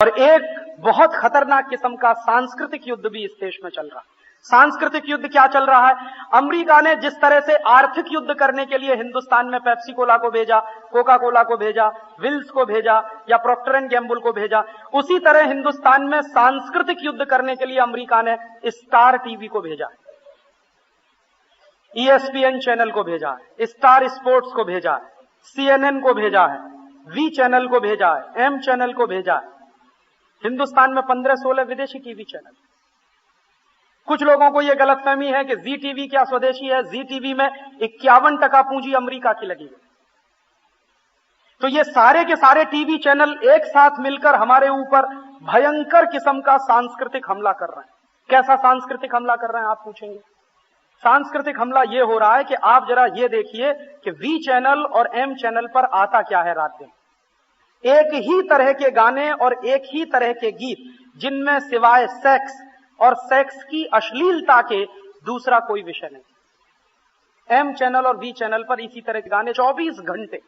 और एक बहुत खतरनाक किस्म का सांस्कृतिक युद्ध भी इस देश में चल रहा है। सांस्कृतिक युद्ध क्या चल रहा है? अमेरिका ने जिस तरह से आर्थिक युद्ध करने के लिए हिंदुस्तान में पेप्सी कोला को भेजा, कोका कोला को भेजा, विल्स को भेजा या प्रॉक्टर एंड गैम्बल को भेजा, उसी तरह हिंदुस्तान में सांस्कृतिक युद्ध करने के लिए अमेरिका ने स्टार टीवी को भेजा, ESPN चैनल को भेजा है, स्टार स्पोर्ट्स को भेजा है, CNN को भेजा है, V चैनल को भेजा है, M चैनल को भेजा है। हिंदुस्तान में 15-16 विदेशी टीवी चैनल। कुछ लोगों को यह गलतफहमी है कि जी टीवी क्या स्वदेशी है। जी टीवी में 51% पूंजी अमेरिका की लगी है। तो ये सारे के सारे टीवी चैनल एक साथ मिलकर हमारे ऊपर भयंकर किस्म का सांस्कृतिक हमला कर रहे हैं। कैसा सांस्कृतिक हमला कर रहे हैं आप पूछेंगे? सांस्कृतिक हमला यह हो रहा है कि आप जरा ये देखिए कि V चैनल और M चैनल पर आता क्या है रात दिन। एक ही तरह के गाने और एक ही तरह के गीत, जिनमें सिवाय सेक्स और सेक्स की अश्लीलता के दूसरा कोई विषय नहीं। M चैनल और V चैनल पर इसी तरह के गाने 24 घंटे।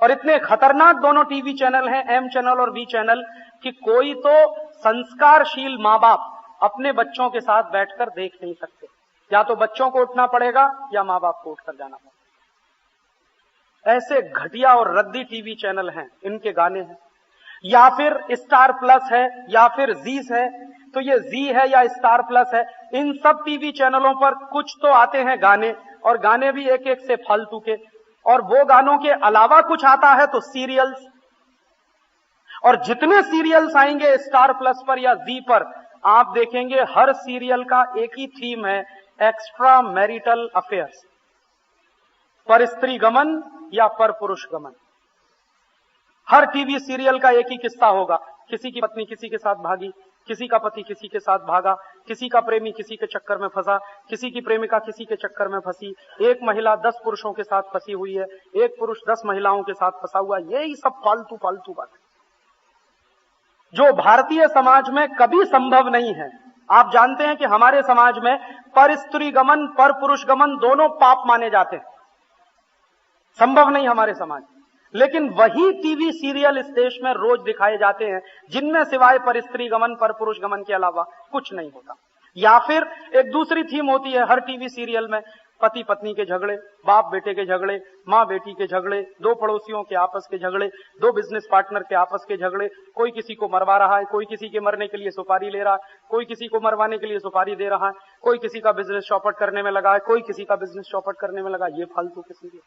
और इतने खतरनाक दोनों टीवी चैनल हैं, M चैनल और V चैनल, कि कोई तो संस्कारशील माँ बाप अपने बच्चों के साथ बैठकर देख नहीं सकते। या तो बच्चों को उठना पड़ेगा या माँ बाप को उठकर जाना पड़ेगा। ऐसे घटिया और रद्दी टीवी चैनल हैं, इनके गाने हैं। या फिर स्टार प्लस है या फिर जीस है। तो ये जी है या स्टार प्लस है, इन सब टीवी चैनलों पर कुछ तो आते हैं गाने, और गाने भी एक एक से फालतू के। और वो गानों के अलावा कुछ आता है तो सीरियल्स। और जितने सीरियल्स आएंगे स्टार प्लस पर या जी पर, आप देखेंगे हर सीरियल का एक ही थीम है, एक्स्ट्रा मैरिटल अफेयर्स, पर स्त्री गमन या पर पुरुष गमन। हर टीवी सीरियल का एक ही किस्सा होगा, किसी की पत्नी किसी के साथ भागी, किसी का पति किसी के साथ भागा, किसी का प्रेमी किसी के चक्कर में फंसा, किसी की प्रेमिका किसी के चक्कर में फंसी, एक महिला 10 पुरुषों के साथ फंसी हुई है, एक पुरुष 10 महिलाओं के साथ फंसा हुआ। यही सब फालतू फालतू बात है जो भारतीय समाज में कभी संभव नहीं है। आप जानते हैं कि हमारे समाज में पर स्त्री गमन, पर पुरुष गमन दोनों पाप माने जाते हैं, संभव नहीं हमारे समाज। लेकिन वही टीवी सीरियल इस देश में रोज दिखाए जाते हैं, जिनमें सिवाय पर स्त्री गमन, पर पुरुष गमन के अलावा कुछ नहीं होता। या फिर एक दूसरी थीम होती है हर टीवी सीरियल में, पति पत्नी के झगड़े, बाप बेटे के झगड़े, माँ बेटी के झगड़े, दो पड़ोसियों के आपस के झगड़े, दो बिजनेस पार्टनर के आपस के झगड़े। कोई किसी को मरवा रहा है, कोई किसी के मरने के लिए सुपारी ले रहा है, कोई किसी को मरवाने के लिए सुपारी दे रहा है, कोई किसी का बिजनेस चौपट करने में लगा है, कोई किसी का बिजनेस चौपट करने में लगा। ये फालतू के सीरियल।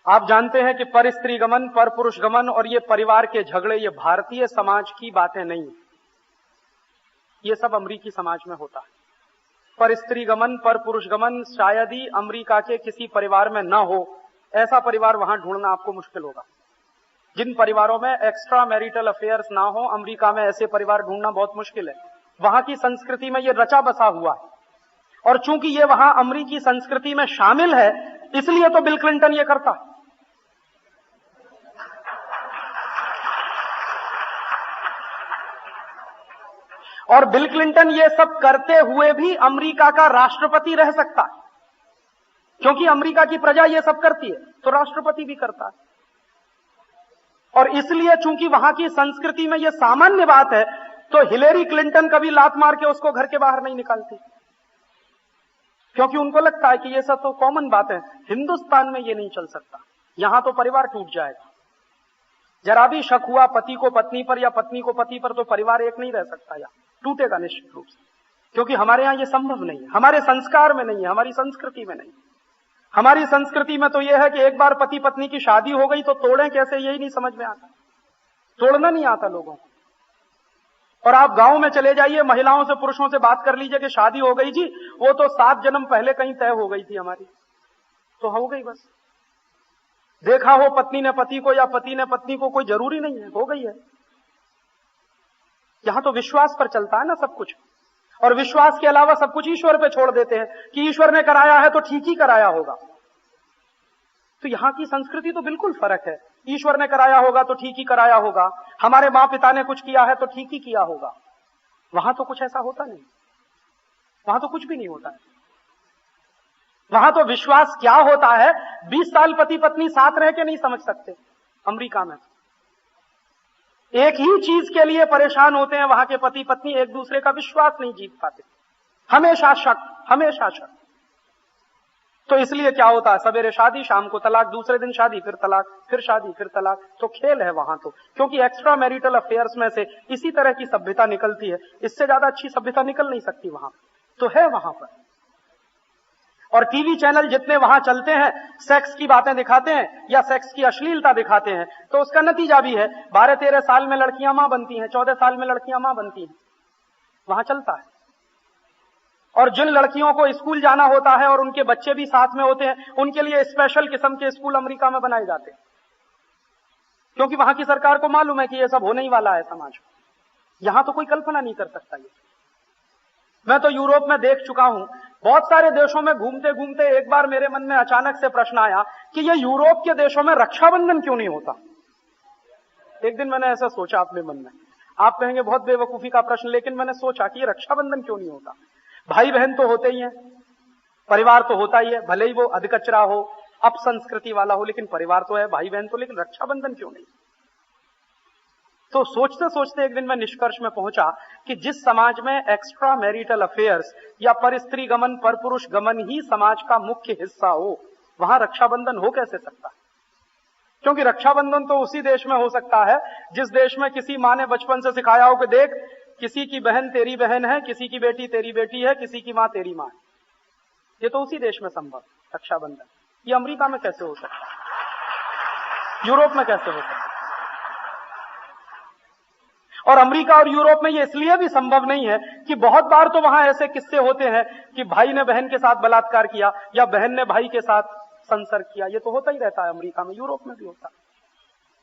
आप जानते हैं कि पर स्त्री गमन, पर पुरुष गमन और ये परिवार के झगड़े, ये भारतीय समाज की बातें नहीं, ये सब अमेरिकी समाज में होता है। पर स्त्री गमन, पर पुरुष गमन शायद ही अमेरिका के किसी परिवार में ना हो। ऐसा परिवार वहां ढूंढना आपको मुश्किल होगा। जिन परिवारों में एक्स्ट्रा मैरिटल अफेयर्स ना हो, अमेरिका में ऐसे परिवार ढूंढना बहुत मुश्किल है। वहां की संस्कृति में ये रचा बसा हुआ है, और चूंकि ये वहां अमेरिकी संस्कृति में शामिल है, इसलिए तो बिल क्लिंटन ये करता है। और बिल क्लिंटन ये सब करते हुए भी अमेरिका का राष्ट्रपति रह सकता है, क्योंकि अमेरिका की प्रजा ये सब करती है तो राष्ट्रपति भी करता है। और इसलिए चूंकि वहां की संस्कृति में ये सामान्य बात है, तो हिलेरी क्लिंटन कभी लात मार के उसको घर के बाहर नहीं निकालती, क्योंकि उनको लगता है कि ये सब तो कॉमन बात है। हिंदुस्तान में ये नहीं चल सकता, यहां तो परिवार टूट जाएगा। जरा भी शक हुआ पति को पत्नी पर या पत्नी को पति पर, तो परिवार एक नहीं रह सकता, या टूटेगा निश्चित रूप से। क्योंकि हमारे यहां ये संभव नहीं है, हमारे संस्कार में नहीं है, हमारी संस्कृति में नहीं। हमारी संस्कृति में तो यह है कि एक बार पति पत्नी की शादी हो गई तो तोड़ें कैसे, यही नहीं समझ में आता। तोड़ना नहीं आता लोगों को। और आप गांव में चले जाइए, महिलाओं से पुरुषों से बात कर लीजिए कि शादी हो गई जी, वो तो 7 जन्म पहले कहीं तय हो गई थी हमारी, तो हो गई बस। देखा हो पत्नी ने पति को या पति ने पत्नी को, कोई जरूरी नहीं है, हो गई है। यहां तो विश्वास पर चलता है ना सब कुछ, और विश्वास के अलावा सब कुछ ईश्वर पे छोड़ देते हैं कि ईश्वर ने कराया है तो ठीक ही कराया होगा। तो यहां की संस्कृति तो बिल्कुल फर्क है। ईश्वर ने कराया होगा तो ठीक ही कराया होगा, हमारे मां पिता ने कुछ किया है तो ठीक ही किया होगा। वहां तो कुछ ऐसा होता नहीं, वहां तो कुछ भी नहीं होता है। वहां तो विश्वास क्या होता है, 20 साल पति पत्नी साथ रह के नहीं समझ सकते अमेरिका में। एक ही चीज के लिए परेशान होते हैं, वहां के पति पत्नी एक दूसरे का विश्वास नहीं जीत पाते, हमेशा शक, हमेशा शक। तो इसलिए क्या होता है, सवेरे शादी, शाम को तलाक, दूसरे दिन शादी, फिर तलाक, फिर शादी, फिर तलाक। तो खेल है वहां तो, क्योंकि एक्स्ट्रा मैरिटल अफेयर्स में से इसी तरह की सभ्यता निकलती है, इससे ज्यादा अच्छी सभ्यता निकल नहीं सकती वहां। तो है वहां पर। और टीवी चैनल जितने वहां चलते हैं, सेक्स की बातें दिखाते हैं या सेक्स की अश्लीलता दिखाते हैं, तो उसका नतीजा भी है 12-13 साल में लड़कियां मां बनती हैं, 14 साल में लड़कियां मां बनती हैं, वहां चलता है। और जिन लड़कियों को स्कूल जाना होता है और उनके बच्चे भी साथ में होते हैं, उनके लिए स्पेशल किस्म के स्कूल अमेरिका में बनाए जाते हैं, क्योंकि वहां की सरकार को मालूम है कि ये सब होने ही वाला है समाज में। यहां तो कोई कल्पना नहीं कर सकता ये। मैं तो यूरोप में देख चुका हूं, बहुत सारे देशों में घूमते घूमते एक बार मेरे मन में अचानक से प्रश्न आया कि ये यूरोप के देशों में रक्षाबंधन क्यों नहीं होता। एक दिन मैंने ऐसा सोचा अपने मन में, आप कहेंगे बहुत बेवकूफी का प्रश्न, लेकिन मैंने सोचा कि ये रक्षाबंधन क्यों नहीं होता। भाई बहन तो होते ही हैं, परिवार तो होता ही है, भले ही वो अधकचरा हो, अपसंस्कृति वाला हो, लेकिन परिवार तो है, भाई बहन तो, लेकिन रक्षाबंधन क्यों नहीं। तो सोचते सोचते एक दिन मैं निष्कर्ष में पहुंचा कि जिस समाज में एक्स्ट्रा मैरिटल अफेयर्स या परस्त्री गमन, परपुरुष गमन ही समाज का मुख्य हिस्सा हो, वहां रक्षाबंधन हो कैसे सकता है। क्योंकि रक्षाबंधन तो उसी देश में हो सकता है जिस देश में किसी माँ ने बचपन से सिखाया हो कि देख, किसी की बहन तेरी बहन है, किसी की बेटी तेरी बेटी है, किसी की मां तेरी मां है। ये तो उसी देश में संभव रक्षाबंधन। ये अमेरिका में कैसे हो सकता है, यूरोप में कैसे हो सकता है। और अमेरिका और यूरोप में ये इसलिए भी संभव नहीं है कि बहुत बार तो वहां ऐसे किस्से होते हैं कि भाई ने बहन के साथ बलात्कार किया या बहन ने भाई के साथ संसर्ग किया। ये तो होता ही रहता है अमेरिका में, यूरोप में भी होता है।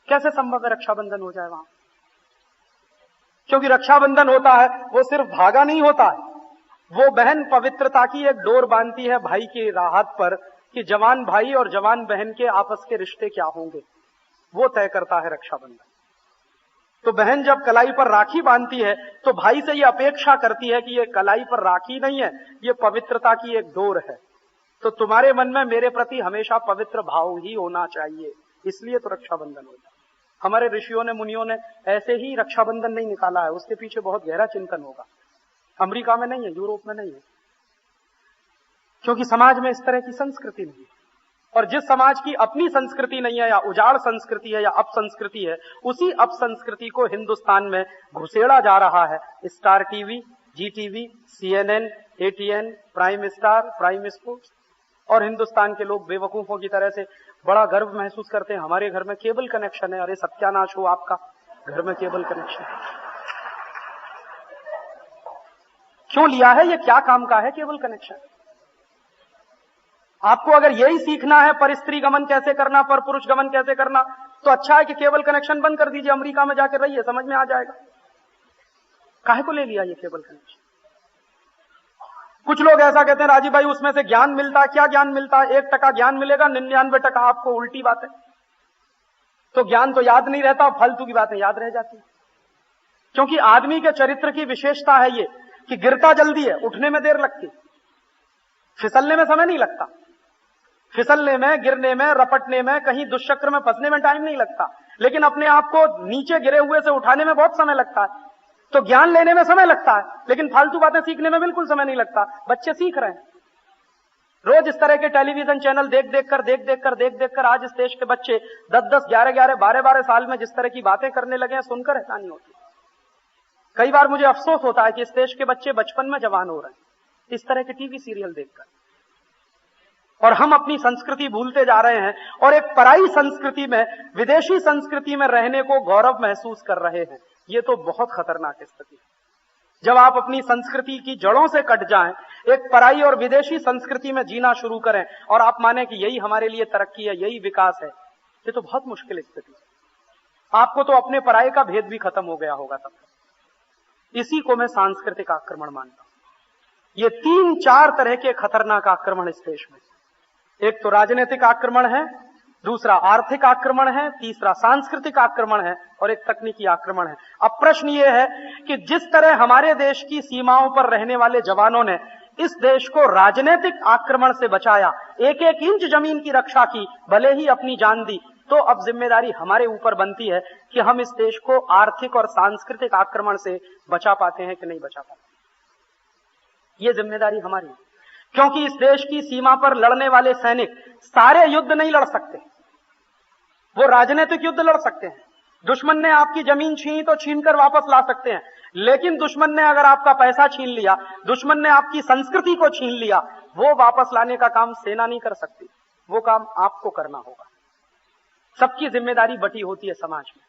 कैसे संभव है रक्षाबंधन हो जाए वहां। क्योंकि रक्षाबंधन होता है वो सिर्फ धागा नहीं होता है, वो बहन पवित्रता की एक डोर बांधती है भाई की राहत पर कि जवान भाई और जवान बहन के आपस के रिश्ते क्या होंगे, वो तय करता है रक्षाबंधन। तो बहन जब कलाई पर राखी बांधती है तो भाई से ये अपेक्षा करती है कि ये कलाई पर राखी नहीं है, ये पवित्रता की एक डोर है, तो तुम्हारे मन में मेरे प्रति हमेशा पवित्र भाव ही होना चाहिए, इसलिए तो रक्षाबंधन होता है। हमारे ऋषियों ने, मुनियों ने ऐसे ही रक्षाबंधन नहीं निकाला है, उसके पीछे बहुत गहरा चिंतन होगा। अमेरिका में नहीं है, यूरोप में नहीं है, क्योंकि समाज में इस तरह की संस्कृति नहीं है। और जिस समाज की अपनी संस्कृति नहीं है, या उजाड़ संस्कृति है, या अपसंस्कृति है, उसी अपसंस्कृति को हिंदुस्तान में घुसेड़ा जा रहा है। Star TV, Zee TV, CNN, ATN, Prime Star, Prime Sports. और हिंदुस्तान के लोग बेवकूफों की तरह से बड़ा गर्व महसूस करते हैं, हमारे घर में केबल कनेक्शन है। अरे सत्यानाश हो आपका, घर में केबल कनेक्शन क्यों लिया है, ये क्या काम का है केबल कनेक्शन। आपको अगर यही सीखना है परस्त्री गमन कैसे करना, पर पुरुष गमन कैसे करना, तो अच्छा है कि केबल कनेक्शन बंद कर दीजिए, अमेरिका में जाकर रहिए, समझ में आ जाएगा। काहे को ले लिया ये केबल कनेक्शन। कुछ लोग ऐसा कहते हैं, राजीव भाई उसमें से ज्ञान मिलता है। क्या ज्ञान मिलता है, 1% ज्ञान मिलेगा, 99% आपको उल्टी बातें। तो ज्ञान तो याद नहीं रहता, फालतू की बातें याद रह जाती है। क्योंकि आदमी के चरित्र की विशेषता है ये कि गिरता जल्दी है, उठने में देर लगती, फिसलने में समय नहीं लगता। फिसलने में, गिरने में, रपटने में, कहीं दुष्चक्र में फंसने में टाइम नहीं लगता, लेकिन अपने आप को नीचे गिरे हुए से उठाने में बहुत समय लगता है। तो ज्ञान लेने में समय लगता है, लेकिन फालतू बातें सीखने में बिल्कुल समय नहीं लगता। बच्चे सीख रहे हैं रोज इस तरह के टेलीविजन चैनल देख देख कर आज इस देश के बच्चे 10-10, 11-11, 12-12 साल में जिस तरह की बातें करने लगे हैं, सुनकर हैरानी होती है। कई बार मुझे अफसोस होता है कि इस देश के बच्चे बचपन में जवान हो रहे हैं इस तरह के टीवी सीरियल देखकर, और हम अपनी संस्कृति भूलते जा रहे हैं और एक पराई संस्कृति में, विदेशी संस्कृति में रहने को गौरव महसूस कर रहे हैं। ये तो बहुत खतरनाक स्थिति है। जब आप अपनी संस्कृति की जड़ों से कट जाएं, एक पराई और विदेशी संस्कृति में जीना शुरू करें और आप माने कि यही हमारे लिए तरक्की है, यही विकास है, ये तो बहुत मुश्किल स्थिति है। आपको तो अपने पराये का भेद भी खत्म हो गया होगा तब। इसी को मैं सांस्कृतिक आक्रमण मानता हूं। ये 3-4 तरह के खतरनाक आक्रमण इस देश में, एक तो राजनीतिक आक्रमण है, दूसरा आर्थिक आक्रमण है, तीसरा सांस्कृतिक आक्रमण है, और एक तकनीकी आक्रमण है। अब प्रश्न ये है कि जिस तरह हमारे देश की सीमाओं पर रहने वाले जवानों ने इस देश को राजनीतिक आक्रमण से बचाया, एक एक इंच जमीन की रक्षा की, भले ही अपनी जान दी, तो अब जिम्मेदारी हमारे ऊपर बनती है कि हम इस देश को आर्थिक और सांस्कृतिक आक्रमण से बचा पाते हैं कि नहीं बचा पाते। ये जिम्मेदारी हमारी है, क्योंकि इस देश की सीमा पर लड़ने वाले सैनिक सारे युद्ध नहीं लड़ सकते। वो राजनीतिक युद्ध लड़ सकते हैं, दुश्मन ने आपकी जमीन छीनी तो छीन कर वापस ला सकते हैं, लेकिन दुश्मन ने अगर आपका पैसा छीन लिया, दुश्मन ने आपकी संस्कृति को छीन लिया, वो वापस लाने का काम सेना नहीं कर सकती, वो काम आपको करना होगा। सबकी जिम्मेदारी बटी होती है समाज में।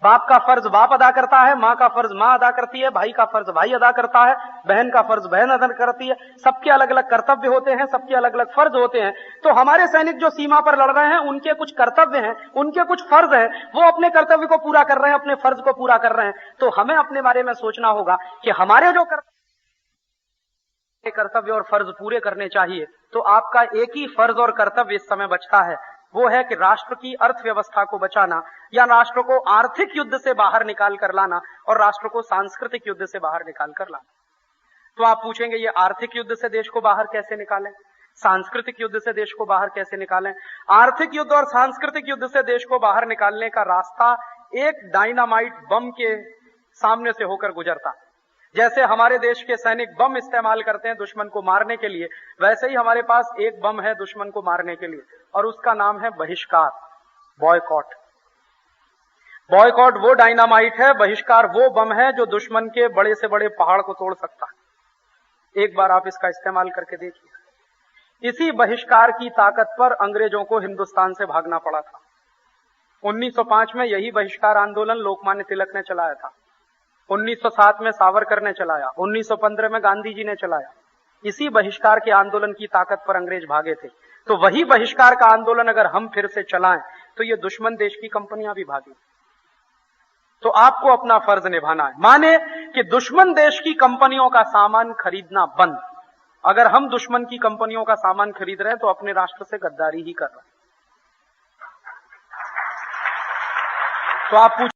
बाप का फर्ज बाप अदा करता है, मां का फर्ज मां अदा करती है, भाई का फर्ज भाई अदा करता है, बहन का फर्ज बहन अदा करती है। सबके अलग अलग कर्तव्य होते हैं, सबके अलग अलग फर्ज होते हैं। तो हमारे सैनिक जो सीमा पर लड़ रहे हैं, उनके कुछ कर्तव्य हैं, उनके कुछ फर्ज हैं, वो अपने कर्तव्य को पूरा कर रहे हैं, अपने फर्ज को पूरा कर रहे हैं। तो हमें अपने बारे में सोचना होगा कि हमारे जो कर्तव्य और फर्ज पूरे करने चाहिए। तो आपका एक ही फर्ज और कर्तव्य इस समय बचता है, वो है कि राष्ट्र की अर्थव्यवस्था को बचाना, या राष्ट्र को आर्थिक युद्ध से बाहर निकाल कर लाना, और राष्ट्र को सांस्कृतिक युद्ध से बाहर निकाल कर लाना। तो आप पूछेंगे, ये आर्थिक युद्ध से देश को बाहर कैसे निकालें, सांस्कृतिक युद्ध से देश को बाहर कैसे निकालें? आर्थिक युद्ध और सांस्कृतिक युद्ध से देश को बाहर निकालने का रास्ता एक डायनामाइट बम के सामने से होकर गुजरता। जैसे हमारे देश के सैनिक बम इस्तेमाल करते हैं दुश्मन को मारने के लिए, वैसे ही हमारे पास एक बम है दुश्मन को मारने के लिए, और उसका नाम है बहिष्कार, बॉयकॉट। बॉयकॉट वो डायनामाइट है, बहिष्कार वो बम है जो दुश्मन के बड़े से बड़े पहाड़ को तोड़ सकता है। एक बार आप इसका इस्तेमाल करके देखिए। इसी बहिष्कार की ताकत पर अंग्रेजों को हिंदुस्तान से भागना पड़ा था। 1905 में यही बहिष्कार आंदोलन लोकमान्य तिलक ने चलाया था, 1907 में सावरकर ने चलाया, 1915 में गांधी जी ने चलाया। इसी बहिष्कार के आंदोलन की ताकत पर अंग्रेज भागे थे। तो वही बहिष्कार का आंदोलन अगर हम फिर से चलाएं तो ये दुश्मन देश की कंपनियां भी भागी। तो आपको अपना फर्ज निभाना है। माने कि दुश्मन देश की कंपनियों का सामान खरीदना बंद। अगर हम दुश्मन की कंपनियों का सामान खरीद रहे हैं तो अपने राष्ट्र से गद्दारी ही कर रहे हैं। तो आप